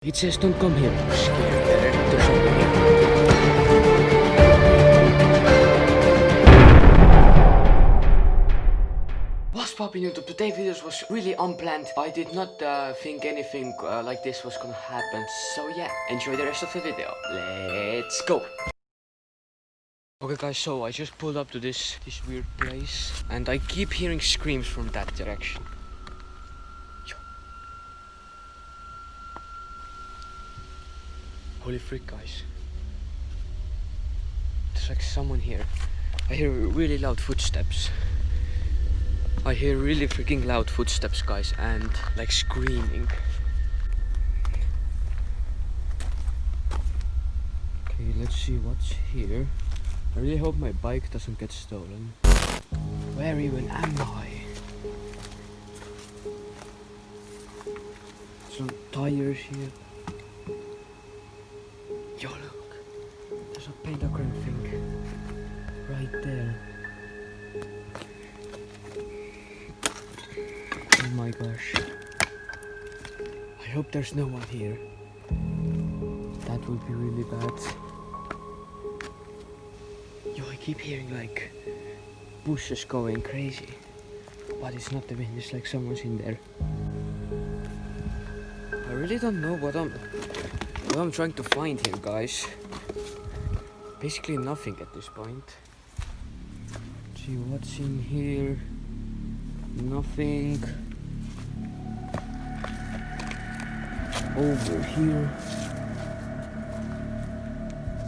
It says don't come here. I'm scared. There's something here. What's popping YouTube? Today's videos was really unplanned. I did not think anything like this was gonna happen. So yeah, enjoy the rest of the video. Let's go. Okay guys, so I just pulled up to this weird place and I keep hearing screams from that direction. Holy frick guys. There's like someone here. I hear really loud footsteps. I hear really freaking loud footsteps guys and like screaming. Okay, let's see what's here. I really hope my bike doesn't get stolen. Where even am I? Some tires here. Yo look, there's a pentagram thing right there. Oh my gosh. I hope there's no one here. That would be really bad. Yo, I keep hearing like bushes going crazy. But it's not the wind, it's like someone's in there. I really don't know what I'm trying to find here, guys. Basically nothing at this point. Let's see what's in here. Nothing. Over here.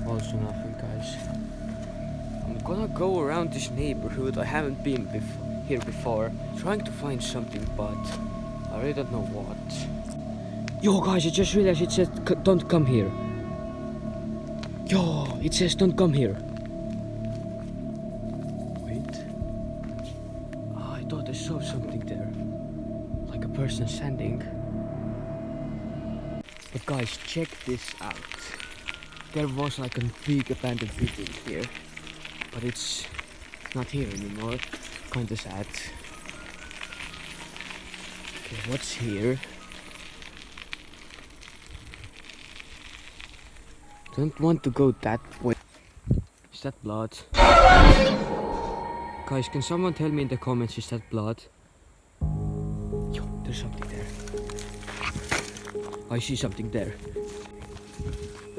Also nothing, guys. I'm gonna go around this neighborhood. I haven't been here before. Trying to find something, but I really don't know what. Yo guys, I just realized it says don't come here. Yo, it says don't come here. Wait. Oh, I thought I saw something there. Like a person standing. But guys, check this out. There was like a big abandoned building here. But it's not here anymore. Kinda sad. Okay, what's here? Don't want to go that way. Is that blood? Guys, can someone tell me in the comments, is that blood? Yo, there's something there. I see something there.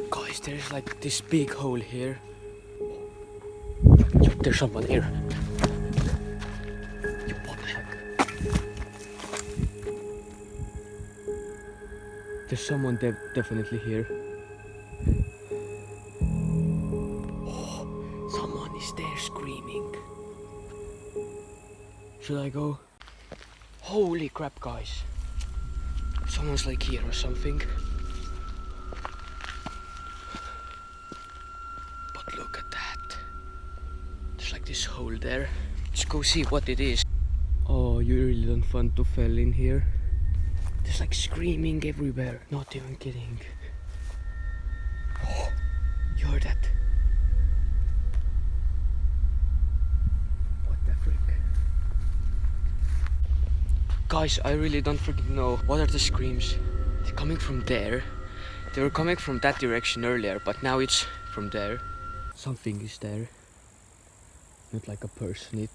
Guys, there's like this big hole here. Yo, there's someone here. Yo, what the heck? There's someone definitely here. Someone is there screaming. Should I go? Holy crap, guys. Someone's like here or something. But look at that. There's like this hole there. Let's go see what it is. Oh, you really don't want to fall in here. There's like screaming everywhere. Not even kidding. Oh, you heard that? Guys, I really don't freaking know. What are the screams? They're coming from there. They were coming from that direction earlier, but now it's from there. Something is there. Not like a person.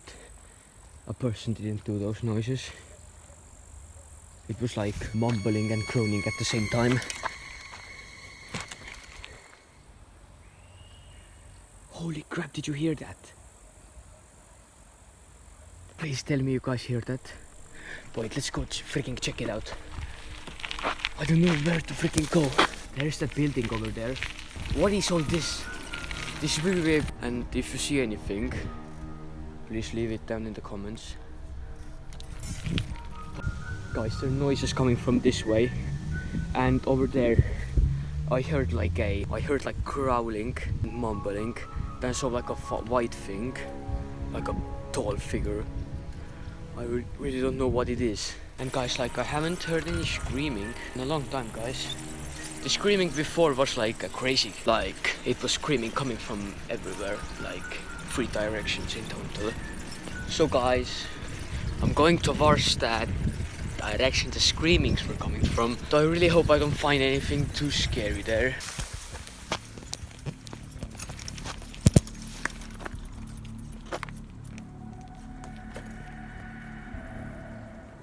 A person didn't do those noises. It was like mumbling and groaning at the same time. Holy crap, did you hear that? Please tell me you guys hear that. Wait, let's go freaking check it out. I don't know where to freaking go. There's that building over there. What is all this? This is really weird. And if you see anything, please leave it down in the comments. Guys, there are noises coming from this way. And over there, I heard like growling and mumbling. Then I saw like a white thing, like a tall figure. I really don't know what it is. And guys, like I haven't heard any screaming in a long time, guys. The screaming before was like a crazy, like it was screaming coming from everywhere, like 3 directions in total. So guys, I'm going towards that direction the screamings were coming from. So I really hope I don't find anything too scary there.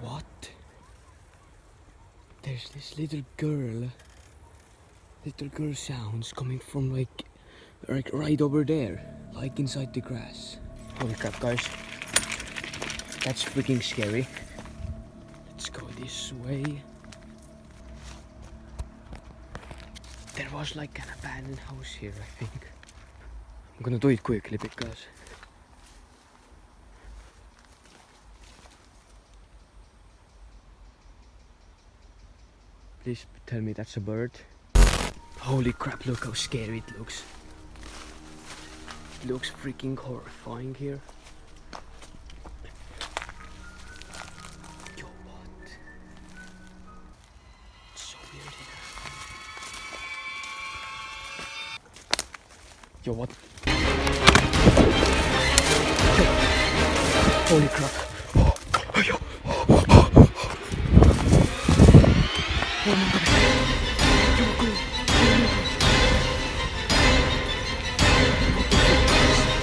What? There's this little girl sounds coming from like right over there, like inside the grass. Holy crap, guys. That's freaking scary. Let's go this way. There was like an abandoned house here, I think. I'm gonna do it quickly because please tell me that's a bird. Holy crap, look how scary it looks. It looks freaking horrifying here. Yo, what? It's so weird here. Yo, what? Yo. Holy crap. Oh, yo. Oh my god. Yo, go.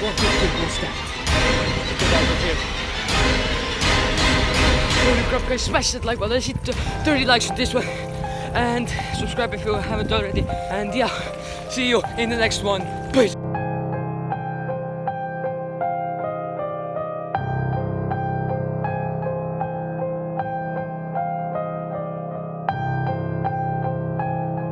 What the fuck was that? Get out of here. Holy crap, guys, smash that like button. Let's hit 30 likes on this one. And subscribe if you haven't already. And yeah, see you in the next one. Peace.